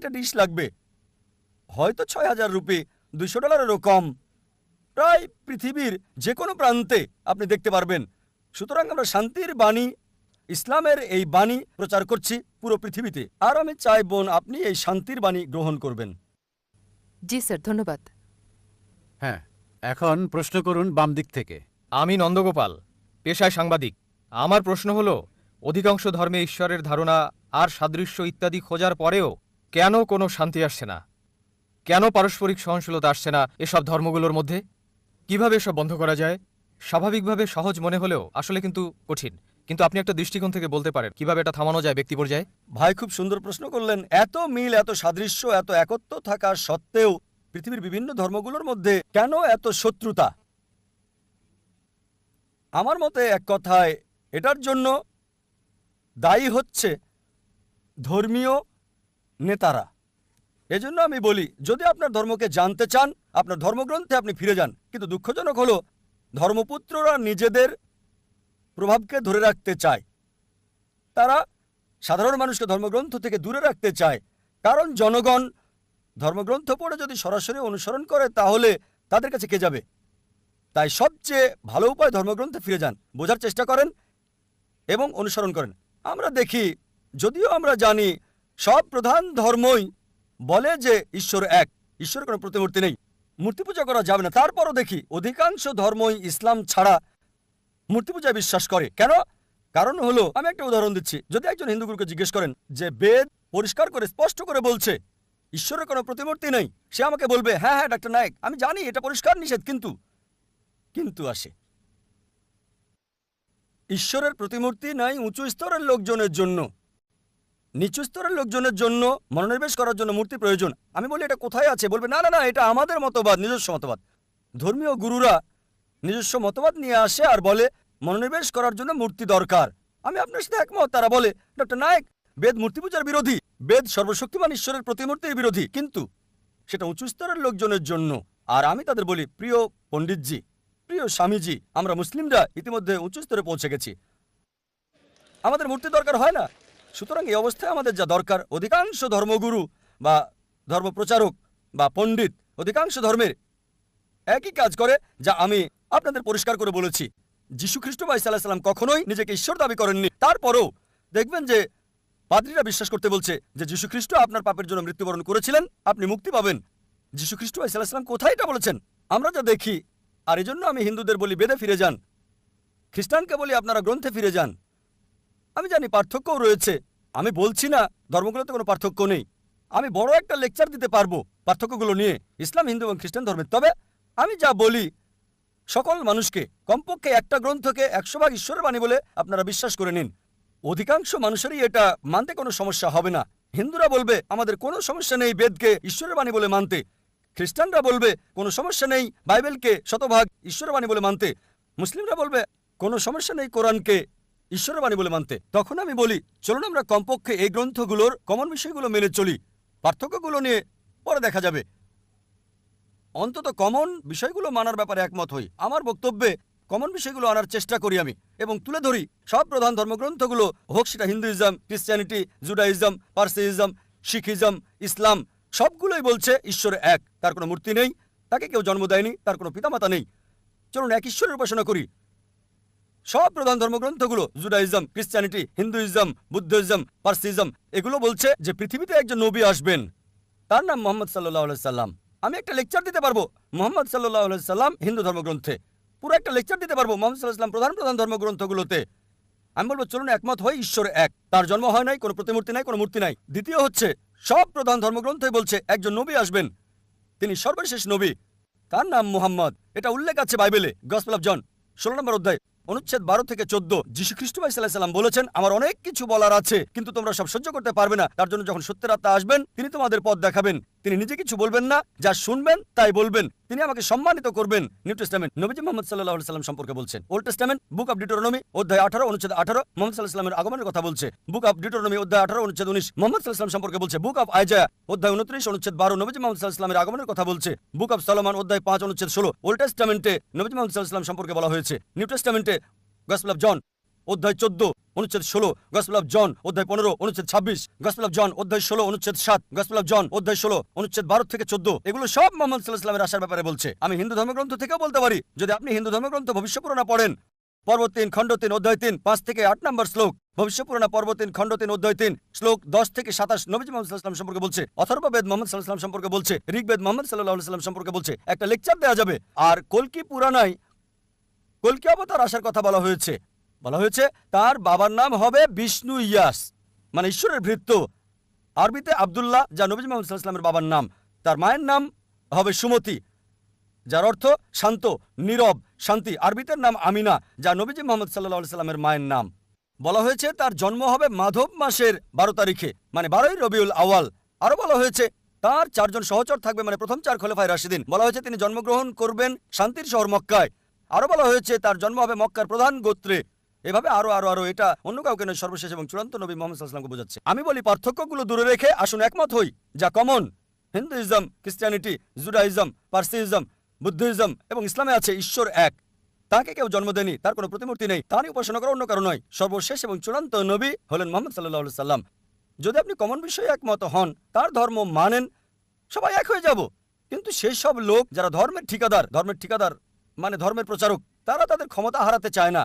একটা ডিশ লাগবে, হয়তো ৬,০০০ রুপি, $200 কম, প্রায় পৃথিবীর যে কোনো প্রান্তে আপনি দেখতে পারবেন। সুতরাং আমরা শান্তির বাণী, ইসলামের এই বাণী প্রচার করছি পুরো পৃথিবীতে। আর আমি চাই বোন আপনি এই শান্তির বাণী গ্রহণ করবেন। জি স্যার, ধন্যবাদ। হ্যাঁ, এখন প্রশ্ন করুন বাম দিক থেকে। আমি নন্দগোপাল, পেশায় সাংবাদিক। আমার প্রশ্ন হলো, অধিকাংশ ধর্মে ঈশ্বরের ধারণা আর সাদৃশ্য ইত্যাদি খোঁজার পরেও কেন কোনো শান্তি আসছে না? কেন পারস্পরিক সহনশীলতা আসছে না এসব ধর্মগুলোর মধ্যে? কিভাবে এসব বন্ধ করা যায়? স্বাভাবিকভাবে সহজ মনে হলেও আসলে কিন্তু কঠিন। কিন্তু আপনি একটা দৃষ্টিকোণ থেকে বলতে পারেন কিভাবে এটা থামানো যায় ব্যক্তি পর্যায়ে? ভাই খুব সুন্দর প্রশ্ন করলেন। এত মিল, এত সাদৃশ্য, এত একত্ব থাকা সত্ত্বেও পৃথিবীর বিভিন্ন ধর্মগুলোর মধ্যে কেন এত শত্রুতা? আমার মতে এক কথায় এটার জন্য দায়ী হচ্ছে ধর্মীয় নেতারা। এজন্য আমি বলি, যদি আপনার ধর্মকে জানতে চান আপনার ধর্মগ্রন্থে আপনি ফিরে যান। কিন্তু দুঃখজনক হলো ধর্মপুত্ররা নিজেদের প্রভাবকে ধরে রাখতে চায়। তারা সাধারণ মানুষকে ধর্মগ্রন্থ থেকে দূরে রাখতে চায়, কারণ জনগণ ধর্মগ্রন্থ পড়ে যদি সরাসরি অনুসরণ করে তাহলে তাদের কাছে কে যাবে? তাই সবচেয়ে ভালো উপায় ধর্মগ্রন্থে ফিরে যান, বোঝার চেষ্টা করেন এবং অনুসরণ করেন। আমরা দেখি, যদিও আমরা জানি সব প্রধান ধর্মই বলে যে ঈশ্বর এক, ঈশ্বরের কোনো প্রতিমূর্তি নেই, মূর্তি পূজা করা যাবে না, তারপরও দেখি অধিকাংশ ধর্মই ইসলাম ছাড়া মূর্তি পূজায় বিশ্বাস করে। কেন? কারণ হলো, আমি একটা উদাহরণ দিচ্ছি। যদি একজন হিন্দু গুরুকে জিজ্ঞেস করেন যে বেদ পরিষ্কার করে স্পষ্ট করে বলছে ঈশ্বরের কোনো প্রতিমূর্তি নেই, সে আমাকে বলবে হ্যাঁ হ্যাঁ ডাক্তার নায়েক, আমি জানি এটা পরিষ্কার নিষেধ, কিন্তু আসে। ঈশ্বরের প্রতিমূর্তি নাই উঁচু স্তরের লোকজনের জন্য, নিচু স্তরের লোকজনের জন্য মনোনিবেশ করার জন্য মূর্তি প্রয়োজন। আমি বলি এটা কোথায় আছে? বলবে না না না, এটা আমাদের মতবাদ, নিজস্ব মতবাদ। ধর্মীয় গুরুরা নিজস্ব মতবাদ নিয়ে আসে আর বলে মনোনিবেশ করার জন্য মূর্তি দরকার। আমি আপনার সাথে একমত। তারা বলে ডক্টর নায়েক, বেদ মূর্তি পূজার বিরোধী, বেদ সর্বশক্তিমান ঈশ্বরের প্রতিমূর্তির বিরোধী, কিন্তু সেটা উঁচু স্তরের লোকজনের জন্য। আর আমি তাদের বলি, প্রিয় পণ্ডিতজি, প্রিয় স্বামীজি, আমরা মুসলিমরা ইতিমধ্যে উঁচু স্তরে পৌঁছে গেছি, আমাদের মূর্তি দরকার হয় না। সুতরাং এই অবস্থায় আমাদের যা দরকার, অধিকাংশ ধর্মগুরু বা ধর্মপ্রচারক বা পণ্ডিত অধিকাংশ ধর্মের একই কাজ করে, যা আমি আপনাদের পরিষ্কার করে বলেছি। যীশু খ্রিস্ট বা ঈসা আলাইহিস সালাম কখনোই নিজেকে ঈশ্বর দাবি করেননি। তারপরও দেখবেন যে পাদ্রীরা বিশ্বাস করতে বলছে যে যীশু খ্রিস্ট আপনার পাপের জন্য মৃত্যুবরণ করেছিলেন, আপনি মুক্তি পাবেন। যীশু খ্রিস্ট বা ঈসা আলাইহিস সালাম কোথায় এটা বলেছেন? আমরা যা দেখি। আর এজন্য আমি হিন্দুদের বলি বেদে ফিরে যান, খ্রিস্টানকে বলি আপনারা গ্রন্থে ফিরে যান। আমি জানি পার্থক্যও রয়েছে, আমি বলছি না ধর্মগুলোতে কোনো পার্থক্য নেই। আমি বড় একটা লেকচার দিতে পারবো পার্থক্যগুলো নিয়ে ইসলাম, হিন্দু এবং খ্রিস্টান ধর্মের। তবে আমি যা বলি, সকল মানুষকে কমপক্ষে একটা গ্রন্থকে 100 ভাগ ঈশ্বরের বাণী বলে আপনারা বিশ্বাস করে নিন। অধিকাংশ মানুষেরই এটা মানতে কোনো সমস্যা হবে না। হিন্দুরা বলবে আমাদের কোনো সমস্যা নেই বেদকে ঈশ্বরের বাণী বলে মানতে, খ্রিস্টানরা বলবে কোনো সমস্যা নেই বাইবেলকে শতভাগ ঈশ্বরের বাণী বলে মানতে, মুসলিমরা বলবে কোনো সমস্যা নেই কোরআনকে ঈশ্বরের বাণী বলে মানতে। তখন আমি বলি চলুন আমরা কমপক্ষে এই গ্রন্থগুলোর কমন বিষয়গুলো মেনে চলি, পার্থক্যগুলো নিয়ে পরে দেখা যাবে। অন্তত কমন বিষয়গুলো মানার ব্যাপারে একমত হই। আমার বক্তব্যে কমন বিষয়গুলো আনার চেষ্টা করি আমি এবং তুলে ধরি। সব প্রধান ধর্মগ্রন্থগুলো হোক সেটা হিন্দুইজম, ক্রিশ্চিয়ানিটি, জুডাইজম, পার্সিজম, শিখিজম, ইসলাম, সবগুলোই বলছে ঈশ্বর এক, তার কোনো মূর্তি নেই, তাকে কেউ জন্ম দেয়নি, তার কোনো পিতামাতা নেই। চলুন এক ঈশ্বরের উপাসনা করি। সব প্রধান ধর্মগ্রন্থগুলো জুডাইজম, ক্রিশ্চিয়ানিটি, হিন্দুইজম, বুদ্ধিজম, পার্সিজম এগুলো বলছে যে পৃথিবীতে একজন নবী আসবেন, তার নাম মোহাম্মদ সাল্লাল্লাহু আলাইহি সাল্লাম। আমি একটা লেকচার দিতে পারবো মোহাম্মদ সাল্লাল্লাহু আলাইহি সাল্লাম হিন্দু ধর্মগ্রন্থে, পুরো একটা লেকচার দিতে পারবো মোহাম্মদ সাল্লাল্লাহু আলাইহি সাল্লাম প্রধান ধর্মগ্রন্থগুলোতে। আমি বলবো চলুন একমত হই ঈশ্বর এক, তার জন্ম হয় নাই, কোনো প্রতিমূর্তি নাই, কোনো মূর্তি নাই। দ্বিতীয় হচ্ছে সব প্রধান ধর্মগ্রন্থই বলছে একজন নবী আসবেন, তিনি সর্বশেষ নবী, তার নাম মুহাম্মদ। এটা উল্লেখ আছে বাইবেলে, গসপেল অফ জন 16 নম্বর অধ্যায় অনুচ্ছেদ 12 থেকে 14। যীশু খ্রিস্ট ভাই সাল্লাল্লাহু আলাইহি সাল্লাম বলেছেন আমার অনেক কিছু বলার আছে কিন্তু তোমরা সব সহ্য করতে পারবে না, তার জন্য যখন সত্যের আত্মা আসবেন তিনি তোমাদের পথ দেখাবেন। তিনি নিজে কিছু বলবেন না, যা শুনবেন তাই বলবেন, তিনি আমাকে সম্মানিত করবেন। নিউ টেস্টামেন্ট নবীজি মুহাম্মদ সাল্লাল্লাহু আলাইহি সাল্লাম সম্পর্কে বলছেন। Old testament book of Deuteronomy অধ্যায় 18 অনুচ্ছেদ 18 মুহাম্মদ সাল্লাল্লাহু আলাইহি সাল্লামের আগমনের কথা বলছে। বুক অফ ডিউটোরনমি অধ্যায় 18 অনুচ্ছেদ 19 মুহাম্মদ সাল্লাল্লাহু আলাইহি সাল্লাম সম্পর্কে বলছে। বুক অফ আইজায়া অধ্যায় 29 অনুচ্ছেদ 12 নবীজি মুহাম্মদ সাল্লাল্লাহু আলাইহি সাল্লামের আগমনের কথা বলছে। বুক অফ সলোমন অধ্যায় 5 অনুচ্ছেদ 16 ওল্ড টেস্টামেন্টে নবীজি মুহাম্মদ সাল্লাল্লাহু আলাইহি সাল্লাম সম্পর্কে বলা হয়েছে। নিউ টেস্টামেন্টে গসপেল অফ জন অধ্যায় 14 অনুচ্ছেদ 16, গসপেল অফ জন অধ্যায় 15 অনুচ্ছেদ 26, গসপেল অফ জন অধ্যায় 16 অনুচ্ছেদ 7, গসপেল অফ জন অধ্যায় 16 অনুচ্ছেদ 12 থেকে 14, এগুলো সব মুহাম্মদ সাল্লাল্লাহু আলাইহি ওয়াসাল্লামের আসার ব্যাপারে বলছে। আমি হিন্দু ধর্মগ্রন্থ থেকেও বলতে পারি, যদি আপনি হিন্দু ধর্মগ্রন্থ ভবিষ্যপুরাণা পড়েন, পর্ব 3 খণ্ড 3 অধ্যায় 3 5 থেকে 8 নম্বর শ্লোক, ভবিষ্যপুরাণা পর্ব 3 খণ্ড 3 অধ্যায় 3 শ্লোক 10 থেকে 27 নবীজি মুহাম্মদ সাল্লাল্লাহু আলাইহি ওয়াসাল্লাম সম্পর্কে বলছে, অথর্ববেদ মুহাম্মদ সাল্লাল্লাহু আলাইহি ওয়াসাল্লাম সম্পর্কে বলছে, ঋগ্বেদ মুহাম্মদ সাল্লাল্লাহু আলাইহি ওয়াসাল্লাম সম্পর্কে বলছে। একটা লেকচার দেওয়া যাবে। আর কল্কি পুরাণায় কল্কি অবতার আসার কথা বলা হয়েছে। তার বাবার নাম হবে বিষ্ণু ইয়াস, মানে ঈশ্বরের ভৃত্য। আরবিতে আব্দুল্লাহ, যা নবীজি মুহাম্মদ সাল্লাল্লাহু আলাইহি ওয়াসাল্লামের বাবার নাম। তার মায়ের নাম হবে সুমতি, যার অর্থ শান্ত, নীরব, শান্তি। আরবিতের নাম আমিনা, যা নবীজি মুহাম্মদ সাল্লাল্লাহু আলাইহি ওয়াসাল্লামের মায়ের নাম। বলা হয়েছে তার জন্ম হবে মাধব মাসের 12 তারিখে, মানে 12ই রবিউল আওয়াল। আরো বলা হয়েছে তার 4 জন সহচর থাকবে, মানে প্রথম 4 খলিফায়ে রাশিদিন। বলা হয়েছে তিনি জন্মগ্রহণ করবেন শান্তির শহর মক্কায়। আরো বলা হয়েছে তার জন্ম হবে মক্কার প্রধান গোত্রে। এভাবে আরো আরো আরো, এটা অন্য কাউকে নয়, সর্বশেষ এবং চূড়ান্ত নবী মুহাম্মদ সাল্লাল্লাহু আলাইহি ওয়াসাল্লামকে বোঝাচ্ছে। আমি বলি পার্থক্যগুলো দূরে রেখে আসুন একমত হই, যা common Hinduism, Christianity, Judaism, Parsism, Buddhism এবং ইসলামে আছে। ঈশ্বর এক, তাকে কেউ জন্ম দেয়নি, তার কোনো প্রতিমূর্তি নেই, তারই উপাসনা করা অন্য কারো নয়। সর্বশেষ এবং চূড়ান্ত নবী হলেন মুহাম্মদ সাল্লাল্লাহু আলাইহি ওয়াসাল্লাম। যদি আপনি কমন বিষয়ে একমত হন, তার ধর্ম মানেন, সবাই এক হয়ে যাব। কিন্তু সেই সব লোক যারা ধর্মের ঠিকাদার মানে ধর্মের প্রচারক, তারা তাদের ক্ষমতা হারাতে চায় না,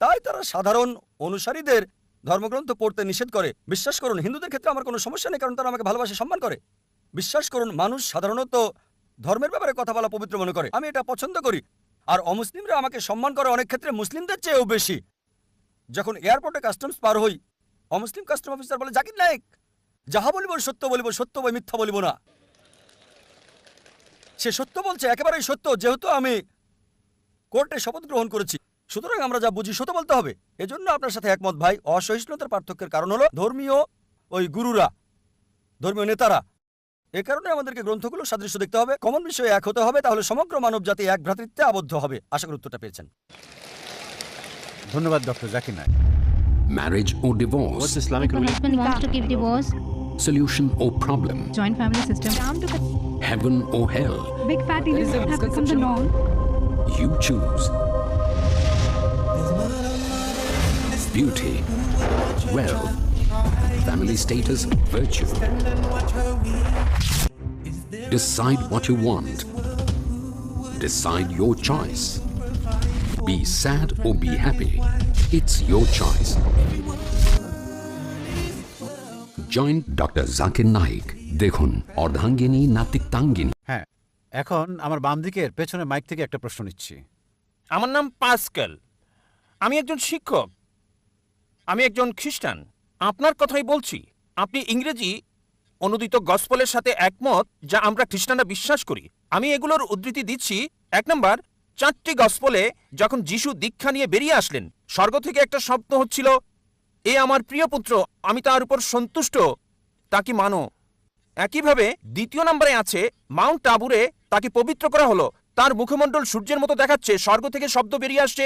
তাই তারা সাধারণ অনুসারীদের ধর্মগ্রন্থ পড়তে নিষেধ করে। বিশ্বাস করুন, হিন্দুদের ক্ষেত্রে আমার কোনো সমস্যা নেই, কারণ তারা আমাকে ভালোবাসে, সম্মান করে। বিশ্বাস করুন, মানুষ সাধারণত ধর্মের ব্যাপারে কথা বলা পবিত্র মনে করে, আমি এটা পছন্দ করি। আর অমুসলিমরা আমাকে সম্মান করে অনেক ক্ষেত্রে মুসলিমদের চেয়েও বেশি। যখন এয়ারপোর্টে কাস্টমস পার হই, অমুসলিম কাস্টম অফিসার বলে, জাকির নায়েক, যাহা বলিব সত্য বলিব, সত্য বই মিথ্যা বলিব না। সে সত্য বলছে, একেবারেই সত্য, যেহেতু আমি কোর্টে শপথ গ্রহণ করেছি, সুতরাং আমরা যা বুঝি সত্য বলতে হবে। এজন্য আপনার সাথে একমত ভাই। অসহিষ্ণুতার পার্থক্যের কারণ হলো ধর্মীয় গুরুরা, ধর্মীয় নেতারা। এ কারণে আমাদেরকে গ্রন্থগুলো সাদৃশ্য দেখতে হবে, কমন বিষয়ে এক হতে হবে, তাহলে সমগ্র মানব জাতি এক ভ্রাতৃত্বে আবদ্ধ হবে। আশা করি উত্তরটা পেয়েছেন। ধন্যবাদ doctor Zakir Naik. Marriage or divorce? What's Islamic The ruling? husband wants to give divorce. Solution or problem? Joint family system. Heaven or hell? Big fat idiots have become the norm. You choose. Beauty, wealth, family status, virtue. Decide what you want. Decide your choice. Be sad or be happy. It's your choice. Join Dr. Zakir Naik. দেখুন অর্ধাঙ্গিনী না তিক্তাঙ্গিনী। হ্যাঁ, এখন আমার বাম দিকের পেছনে mic থেকে একটা প্রশ্ন নিচ্ছি। আমার নাম পাস্কেল। আমি একজন শিক্ষক। আমি একজন খ্রিস্টান। আপনার কথাই বলছি। আপনি ইংরেজি অনুদিত গসপেলের সাথে একমত, যা আমরা খ্রিস্টানরা বিশ্বাস করি। আমি এগুলোর উদ্ধৃতি দিচ্ছি। 1 নম্বর, 4টি গসপেলে যখন যিশু দীক্ষা নিয়ে বেরিয়ে আসলেন, স্বর্গ থেকে একটা শব্দ হচ্ছিল, এ আমার প্রিয় পুত্র, আমি তার উপর সন্তুষ্ট, তাকে মানো। একইভাবে 2 নম্বরে আছে, মাউন্ট টাবুরে তাকে পবিত্র করা হলো, তার মুখমণ্ডল সূর্যের মতো দেখাচ্ছে, স্বর্গ থেকে শব্দ বেরিয়ে আসছে,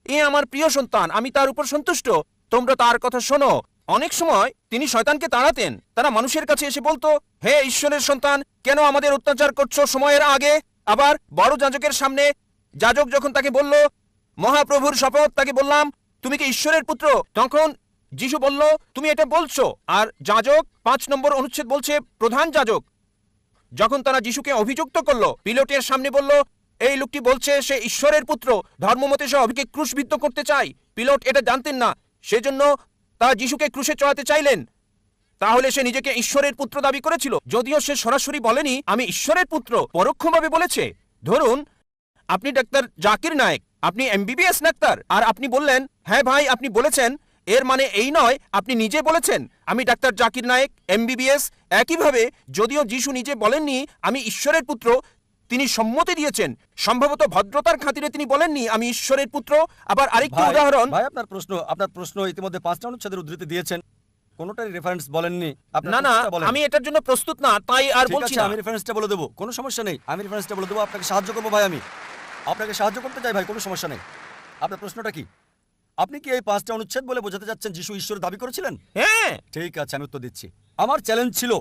এ আমার প্রিয় সন্তান, আমি তার উপর সন্তুষ্ট, তোমরা তার কথা শোনো। অনেক সময় তিনি শয়তানকে তাড়াতেন। তারা মানুষের কাছে এসে বলতো, হে ঈশ্বরের সন্তান, কেন আমাদের অত্যাচার করছো সময়ের আগে? আবার বড় যাজকের সামনে যাজক যখন তাকে বলল, মহাপ্রভুর শপথ, তাকে বললাম, তুমি কি ঈশ্বরের পুত্র? তখন যিশু বলল, তুমি এটা বলছো। আর যাজক 5 নম্বর অনুচ্ছেদ বলছে, প্রধান যাজক যখন তারা যিশুকে অভিযুক্ত করলো, পিলোটের সামনে বলল, এই লোকটি বলছে সে ঈশ্বরের পুত্র, ধর্মমতে সে অভিকে ক্রুশবিদ্ধ করতে চায়। পিলোট এটা জানতেন না, সেজন্য তারা যিশুকে ক্রুশে চড়াতে চাইলেন। তাহলে সে নিজেকে ঈশ্বরের পুত্র দাবি করেছিল, যদিও সে সরাসরি বলেনি আমি ঈশ্বরের পুত্র, পরোক্ষভাবে বলেছে। ধরুন আপনি ডাক্তার জাকির নায়েক, আপনি এমবিবিএস ডাক্তার, আর আপনি বললেন, হ্যাঁ ভাই আপনি বলেছেন, এর মানে এই নয় আপনি নিজে বলেছেন আমি ডাক্তার জাকির নায়েক এমবিবিএস। একইভাবে যদিও যিশু নিজে বলেননি আমি ঈশ্বরের পুত্র, তিনি সম্মতি দিয়েছেন, সম্ভবত ভদ্রতার খাতিরে তিনি বলেননি আমি ঈশ্বরের পুত্র। আবার আরেকটি উদাহরণ, ভাই আপনার প্রশ্ন ইতিমধ্যে 5টা অনুচ্ছেদের উদ্ধৃতি দিয়েছেন, কোনোটারই রেফারেন্স বলেননি। না না, আমি এটার জন্য প্রস্তুত না, তাই আর বলছি না। আমি রেফারেন্সটা বলে দেবো, কোনো সমস্যা নেই, আমি রেফারেন্সটা বলে দেবো, আপনাকে সাহায্য করবো ভাই, আমি আপনাকে সাহায্য করতে চাই ভাই, কোনো সমস্যা নেই। আপনার প্রশ্নটা কি? আপনি কি এই 5টা অনুচ্ছেদ বলে বোঝাতে যাচ্ছেন যিশু ঈশ্বর দাবি করেছিলেন? হ্যাঁ। ঠিক আছে, আমি উত্তর দিচ্ছি। আমার চ্যালেঞ্জ ছিল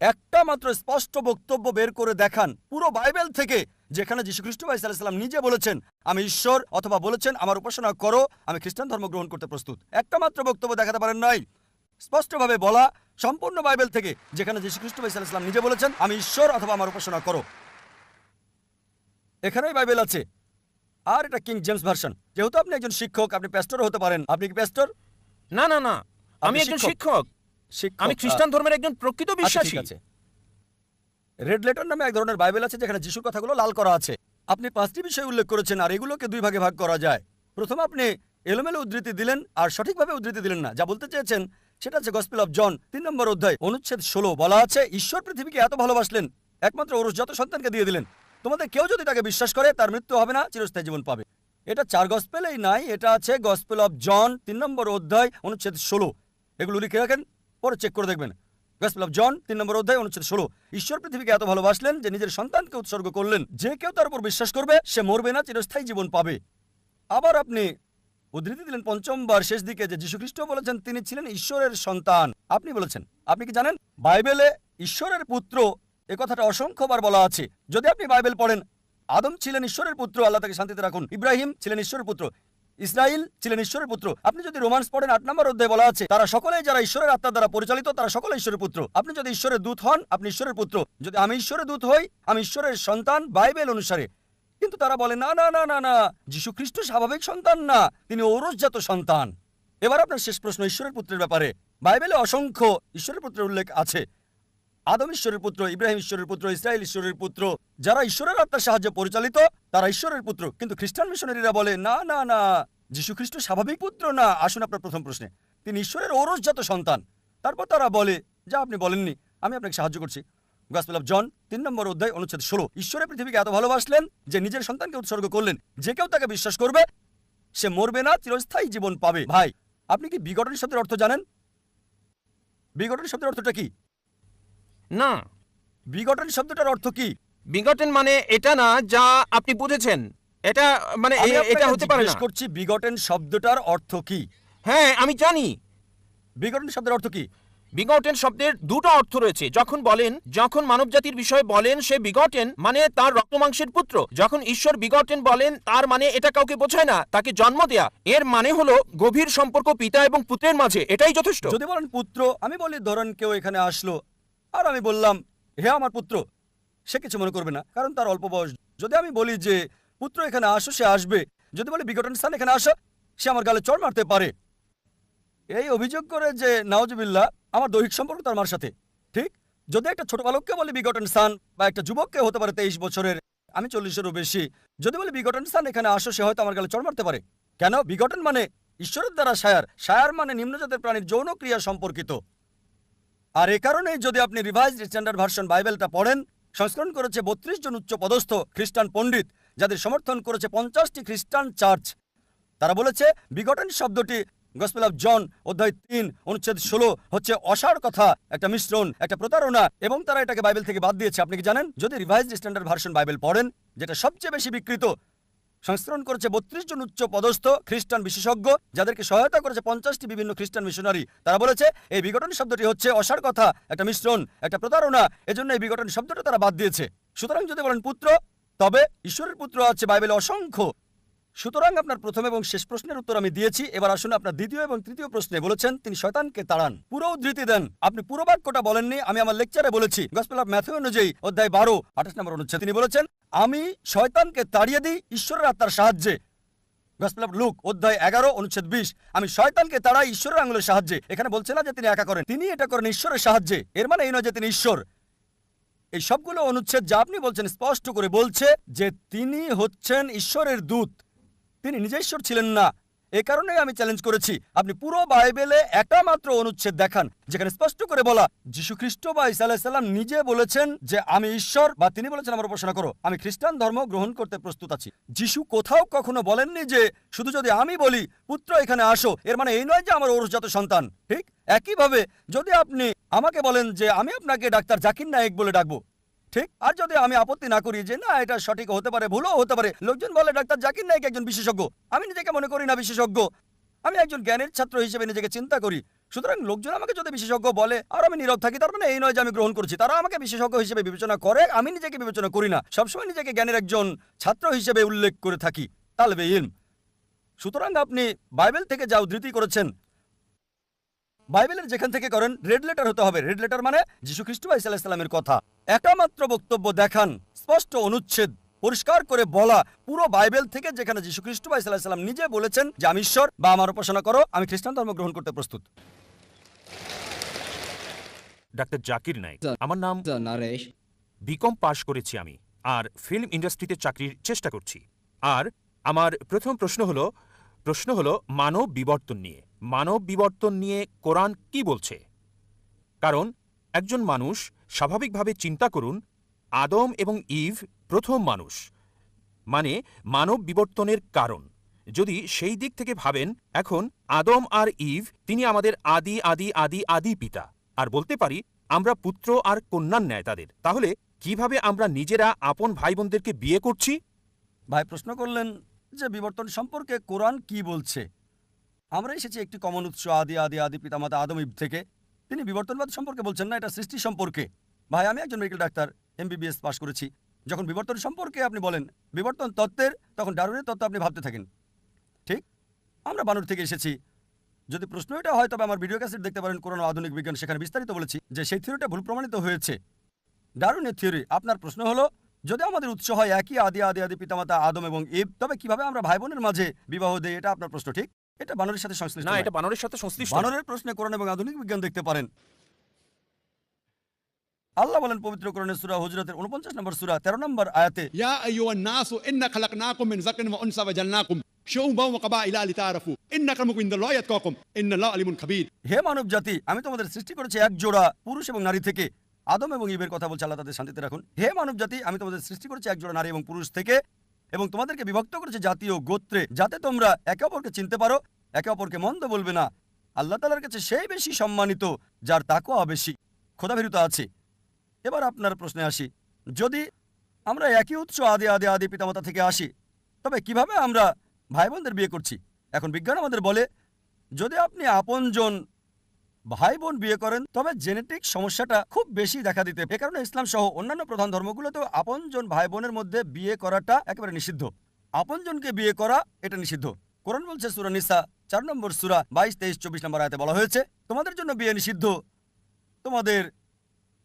একটা মাত্র স্পষ্ট বক্তব্য বের করে দেখান পুরো বাইবেল থেকে যেখানে যীশুখ্রিস্ট ভাই সাল্লাল্লাহু আলাইহি সাল্লাম নিজে বলেছেন আমি ঈশ্বর, অথবা বলেছেন আমার উপাসনা করো, আমি খ্রিস্টান ধর্ম গ্রহণ করতে প্রস্তুত। একটা মাত্র বক্তব্য দেখাতে পারেন নাই, স্পষ্টভাবে বলা সম্পূর্ণ বাইবেল থেকে, যেখানে যীশুখ্রিস্ট ভাই সাল্লাল্লাহু আলাইহি সাল্লাম নিজে বলেছেন আমি ঈশ্বর অথবা আমার উপাসনা করো। এখানেই বাইবেল আছে। আর এটা কিং জেমস ভার্সন। যেহেতু আপনি একজন শিক্ষক, আপনি প্যাস্টর হতে পারেন। আপনি কি প্যাস্টর? না না না, আমি আপনি একজন শিক্ষক? শিক্ষক। আমি খ্রিস্টান ধর্মের একজন প্রকৃত আচ্ছা, বিশ্বাসী। ঠিক আছে। রেড লেটার নামে এক ধরনের বাইবেল আছে যেখানে যিশুর কথাগুলো লাল করা আছে। আপনি 5টি বিষয় উল্লেখ করেছেন, আর এগুলোকে 2 ভাগে ভাগ করা যায়। প্রথম, আপনি এলোমেলো উদ্ধৃতি দিলেন আর সঠিকভাবে উদ্ধৃতি দিলেন না। যা বলতে চেয়েছেন সেটা হচ্ছে গসপেল অফ জন 3 নম্বর অধ্যায় অনুচ্ছেদ 16 বলা আছে ঈশ্বর পৃথিবীকে এত ভালোবাসলেন একমাত্র ওরসজাত সন্তানকে দিয়ে দিলেন। তোমাদের কেউ যদি তাকে বিশ্বাস করে তার মৃত্যু হবে না, চিরস্থায়ী জীবন পাবে। এটা 4 গসপেলেই নাই, এটা আছে গসপেল অফ জন 3 নম্বর অধ্যায় অনুচ্ছেদ 16। এগুলো লিখে রাখেন, পরে চেক করে দেখবেন। গসপেল অফ জন 3 নম্বর অধ্যায় অনুচ্ছেদ 16। ঈশ্বর পৃথিবীকে এত ভালোবাসলেন যে নিজের সন্তানকে উৎসর্গ করলেন, যে কেউ তার উপর বিশ্বাস করবে সে মরবে না, চিরস্থায়ী জীবন পাবে। আবার আপনি উদ্ধৃতি দিলেন 5ম বার শেষ দিকে যে যীশুখ্রিস্ট বলেছেন তিনি ছিলেন ঈশ্বরের সন্তান। আপনি বলেছেন, আপনি কি জানেন বাইবেলে ঈশ্বরের পুত্র এ কথাটা অসংখ্যবার বলা আছে। যদি আপনি বাইবেল পড়েন, আদম ছিলেন ঈশ্বরের পুত্র, আল্লাহ তাকে শান্তিতে রাখুন। ইব্রাহিম ছিলেন ঈশ্বরের পুত্র, ইসরাইল ছিলেন ঈশ্বরের পুত্র। আপনি যদি রোমান্স পড়েন 8 নম্বর অধ্যায়ে বলা আছে তারা সকলেই যারা ঈশ্বরের আত্মার দ্বারা পরিচালিত তারা সকলে ঈশ্বরের পুত্র। আপনি যদি ঈশ্বরের দূত হন আপনি ঈশ্বরের পুত্র, যদি আমি ঈশ্বরের দূত হই আমি ঈশ্বরের সন্তান বাইবেল অনুসারে। কিন্তু তারা বলে না না না না না, যীশু খ্রিস্ট স্বাভাবিক সন্তান না, তিনি ঔরসজাত সন্তান। এবার আপনার শেষ প্রশ্ন ঈশ্বরের পুত্রের ব্যাপারে। বাইবেলে অসংখ্য ঈশ্বরের পুত্রের উল্লেখ আছে। আদম ঈশ্বরের পুত্র, ইব্রাহিম ঈশ্বরের পুত্র, ইসরায়েল ঈশ্বরের পুত্র। যারা ঈশ্বরের আত্মার সাহায্যে পরিচালিত তারা ঈশ্বরের পুত্র। কিন্তু খ্রিস্টান মিশনারিরা বলে না না না, যীশু খ্রিস্ট স্বাভাবিক পুত্র না। আসুন আপনার প্রথম প্রশ্নে, তিনি ঈশ্বরের ঔরসজাত সন্তান। তারপর তারা বলে যা আপনি বলেননি, আমি আপনাকে সাহায্য করছি। গসপেল অফ জন 3 নম্বর অধ্যায় অনুচ্ছেদ 16। ঈশ্বরের পৃথিবীকে এত ভালোবাসলেন যে নিজের সন্তানকে উৎসর্গ করলেন, যে কেউ তাকে বিশ্বাস করবে সে মরবে না, চিরস্থায়ী জীবন পাবে। ভাই, আপনি কি বিগটন শব্দের অর্থ জানেন? বিগটন শব্দের অর্থটা কি? না, বিগটন শব্দটার অর্থ কি? বিগটেন মানে এটা না যা আপনি বুঝেছেন। এটা মানে আমি এটা আপনাকে হতে পারে জিজ্ঞেস না। করছি বিগটেন শব্দটার অর্থ কি? হ্যাঁ, আমি জানি বিগটন শব্দের অর্থ কি। বিগটেন শব্দের 2টো অর্থ রয়েছে। যখন মানবজাতির বিষয়ে বলেন সে বিগটেন মানে তার রক্তমাংসের পুত্র। যখন ঈশ্বর বিগটেন বলেন তার মানে এটা কাউকে বোঝায় না, তাকে জন্ম দেয়া। এর মানে হলো গভীর সম্পর্ক পিতা এবং পুত্রের মাঝে, এটাই যথেষ্ট। যদি বলেন পুত্র, আমি বলি ধরেন কেউ এখানে আসলো আর আমি বললাম হে আমার পুত্র, সে কিছু মনে করবে না কারণ তার অল্প বয়স। যদি আমি বলি যে পুত্র এখানে আসো, সে আসবে। যদি বলি বিগটন স্থান এখানে আসো, সে আমার গালে চড় মারতে পারে। এই অভিযোগ করে যে নাউজুবিল্লাহ আমার দৈহিক সম্পর্ক তার মার সাথে। ঠিক যদি একটা ছোট বালককে বলি বিগটন স্থান, বা একটা যুবককে হতে পারে 23 বছরের, আমি 40-এরও বেশি, যদি বলি বিগটন স্থান এখানে আসো, সে হয়তো আমার গালে চড় মারতে পারে। কেন? বিগটন মানে ঈশ্বরের দ্বারা সায়ার, সায়ার মানে নিম্নজাতের প্রাণীর যৌন ক্রিয়া সম্পর্কিত। আর এ কারণেই যদি আপনি রিভাইজড স্ট্যান্ডার্ড ভার্সন বাইবেলটা পড়েন, সংস্করণ করেছে 32 জন উচ্চ পদস্থ খ্রিস্টান পণ্ডিত, যাদের সমর্থন করেছে 50টি খ্রিস্টান চার্চ। তারা বলেছে বিগটন শব্দটি গসপেল অফ জন অধ্যায় 3 অনুচ্ছেদ 16 হচ্ছে অসার কথা, একটা মিশ্রণ, একটা প্রতারণা, এবং তারা এটাকে বাইবেল থেকে বাদ দিয়েছে। আপনি কি জানেন? যদি রিভাইজড স্ট্যান্ডার্ড ভার্সন বাইবেল পড়েন, যেটা সবচেয়ে বেশি বিকৃত, সংস্করণ করেছে 32 জন উচ্চ পদস্থ খ্রিস্টান বিশেষজ্ঞ, যাদেরকে সহায়তা করেছে 50টি বিভিন্ন খ্রিস্টান মিশনারি। তারা বলেছে এই বিগটন শব্দটি হচ্ছে অসার কথা, একটা মিশ্রণ, একটা প্রতারণা, এজন্য এই বিগটন শব্দটা তারা বাদ দিয়েছে। সুতরাং যদি বলেন পুত্র, তবে ঈশ্বরের পুত্র আছে বাইবেলে অসংখ্য। সুতরাং আপনার প্রথম এবং শেষ প্রশ্নের উত্তর আমি দিয়েছি। এবার আসুন আপনার দ্বিতীয় এবং তৃতীয় প্রশ্নে। বলেছেন তিনি শয়তানকে তাড়ান। পুরো উদ্ধৃতি দেন। আপনি পুরো বাক্যটা বলেননি, আমি আমার লেকচারে বলেছি। গসপেল অফ ম্যাথিউ অনুযায়ী অধ্যায় 12 28 নম্বর অনুচ্ছেদ তিনি বলেছেন আমি শয়তানকে তাড়িয়ে দিই ঈশ্বরের আত্মার সাহায্যে। গসপেল অফ লুক অধ্যায় 11 অনুচ্ছেদ 20 আমি শয়তানকে তাড়াই ঈশ্বরের আঙুলের সাহায্যে। এখানে বলছে না যে তিনি একা করেন, তিনি এটা করেন ঈশ্বরের সাহায্যে। এর মানে এই নয় যে তিনি ঈশ্বর। এই সবগুলো অনুচ্ছেদ যা আপনি বলছেন স্পষ্ট করে বলছে যে তিনি হচ্ছেন ঈশ্বরের দূত, তিনি নিজে ঈশ্বর ছিলেন না। এ কারণেই আমি চ্যালেঞ্জ করেছি আপনি পুরো বাইবেলে একটা মাত্র অনুচ্ছেদ দেখান যেখানে স্পষ্ট করে বলা যীশু খ্রিস্ট বা ঈসা আলাইহিস সালাম নিজে বলেছেন যে আমি ঈশ্বর, বা তিনি বলেছেন আমার উপাসনা করো, আমি খ্রিস্টান ধর্ম গ্রহণ করতে প্রস্তুত আছি। যীশু কোথাও কখনো বলেননি যে শুধু যদি আমি বলি পুত্র এখানে আসো, এর মানে এই নয় যে আমার ঔরসজাত সন্তান। ঠিক একইভাবে যদি আপনি আমাকে বলেন যে আমি আপনাকে ডাক্তার জাকির নায়েক বলে ডাকবো, ঠিক, আর যদি আমি আপত্তি না করি যে না এটা সঠিক হতে পারে, ভুলও হতে পারে, লোকজন বলে ডাক্তার জাকির নায়েক একজন বিশেষজ্ঞ, আমি নিজেকে মনে করি না বিশেষজ্ঞ, আমি একজন জ্ঞানের ছাত্র হিসেবে নিজেকে চিন্তা করি। সুতরাং লোকজন আমাকে যদি বিশেষজ্ঞ বলে আর আমি নীরব থাকি, তার মানে এই নয় যে আমি গ্রহণ করছি। তারা আমাকে বিশেষজ্ঞ হিসেবে বিবেচনা করে, আমি নিজেকে বিবেচনা করি না। সবসময় নিজেকে জ্ঞানের একজন ছাত্র হিসেবে উল্লেখ করে থাকি, তালবে ইলম। সুতরাং আপনি বাইবেল থেকে যা উদ্ধৃতি করেছেন, বাইবেলের যেখান থেকে করেন রেড লেটার হতে হবে। রেড লেটার মানে যীশু খ্রিস্ট আলাইহিস সালামের কথা। একটা মাত্র বক্তব্য দেখান, স্পষ্ট অনুচ্ছেদ পরিষ্কার করে বলা পুরো বাইবেল থেকে, যেখানে যীশু খ্রিস্ট আলাইহিস সালাম নিজে বলেছেন যে আমি ঈশ্বর বা আমার উপাসনা করো, আমি খ্রিস্টান ধর্ম গ্রহণ করতে প্রস্তুত। ডাক্তার জাকির নাইক, আমার নাম নরেশ। বিকম পাশ করেছি আমি, আর ফিল্ম ইন্ডাস্ট্রিতে চাকরির চেষ্টা করছি। আর আমার প্রথম প্রশ্ন হলো মানব বিবর্তন নিয়ে। মানব বিবর্তন নিয়ে কোরআন কি বলছে? কারণ একজন মানুষ, স্বাভাবিকভাবে চিন্তা করুন, আদম এবং ইভ প্রথম মানুষ, মানে মানব বিবর্তনের কারণ। যদি সেই দিক থেকে ভাবেন, এখন আদম আর ইভ তিনি আমাদের আদি আদি আদি আদি পিতা, আর বলতে পারি আমরা পুত্র আর কন্যার ন্যায় তাদের। তাহলে কিভাবে আমরা নিজেরা আপন ভাই বোনদেরকে বিয়ে করছি? ভাই প্রশ্ন করলেন যে বিবর্তন সম্পর্কে কোরআন কি বলছে। আমরা এসেছি একটি কমন উৎস, আদি আদি আদি পিতামাতা আদম ইব থেকে। তিনি বিবর্তনবাদ সম্পর্কে বলছেন না, এটা সৃষ্টি সম্পর্কে। ভাই আমি একজন মেডিকেল ডাক্তার, MBBS পাশ করেছি। যখন বিবর্তন সম্পর্কে আপনি বলেন বিবর্তন তত্ত্বের, তখন ডারউইনের তত্ত্ব আপনি ভাবতে থাকেন। ঠিক, আমরা বানর থেকে এসেছি। যদি প্রশ্ন এটা হয় তবে আমার ভিডিও ক্যাসেট দেখতে পারেন, কোরআন ও আধুনিক বিজ্ঞান, সেখানে বিস্তারিত বলেছি যে সেই থিওরিটা ভুল প্রমাণিত হয়েছে, ডারউইনের থিওরি। আপনার প্রশ্ন হলো যদি আমাদের উৎস হয় একই আদি আদি আদি পিতামাতা আদম এবং ইব, তবে কিভাবে আমরা ভাই বোনের মাঝে বিবাহ দেই? এটা আপনার প্রশ্ন। ঠিক, এটা বানরের সাথে সংশ্লিষ্ট না, নয়। এটা বানরের সাথে সংশ্লিষ্ট না। বানরের প্রশ্নে কোরআন এবং আধুনিক বিজ্ঞান দেখতে পারেন। আল্লাহ বলেন পবিত্র কোরআনের সূরা হুজরাতের 49 নম্বর সূরা 13 নম্বর আয়াতে, يا أيها الناس إنا خلقناكم من ذكر وأنثى وجعلناكم شعوبا وقبائل لتعارفوا إن أكرمكم عند الله أتقاكم إن الله عليم خبير। হে মানব জাতি, আমি তোমাদের সৃষ্টি করেছি এক জোড়া পুরুষ এবং নারী থেকে। আদম এবং ইবের কথা বলছে, আল্লাহ তাদের শান্তিতে রাখুন। হে মানব জাতি, আমি তোমাদের সৃষ্টি করেছি এক জোড়া নারী এবং পুরুষ থেকে, এবং তোমাদেরকে বিভক্ত করেছি জাতি ও গোত্রে, যাতে তোমরা একে অপরকে চিনতে পারো, একে অপরকে মন্দ বলবে না। আল্লাহ তাআলার কাছে সেই বেশি সম্মানিত যার তাকওয়া বেশি, খোদাভীরুতা আছে। এবার আপনার প্রশ্নে আসি, যদি আমরা একই উৎস আদি আদি আদি পিতামাতা থেকে আসি, তবে কিভাবে আমরা ভাই বোনদের বিয়ে করছি? এখন বিজ্ঞান আমাদের বলে যদি আপনি আপনজন ভাই বোন বিয়ে করেন তবে জেনেটিক সমস্যাটা খুব বেশি দেখা দিতে। এ কারণে ইসলাম সহ অন্যান্য প্রধান ধর্মগুলোতেও আপনজন ভাই বোনের মধ্যে বিয়ে করাটা একেবারে নিষিদ্ধ। আপনজনকে বিয়ে করা এটা নিষিদ্ধ। কোরআন বলছে সূরা নিসা 4 নম্বর সূরা 22, 23, 24 নম্বর আয়াতে বলা হয়েছে, তোমাদের জন্য বিয়ে নিষিদ্ধ তোমাদের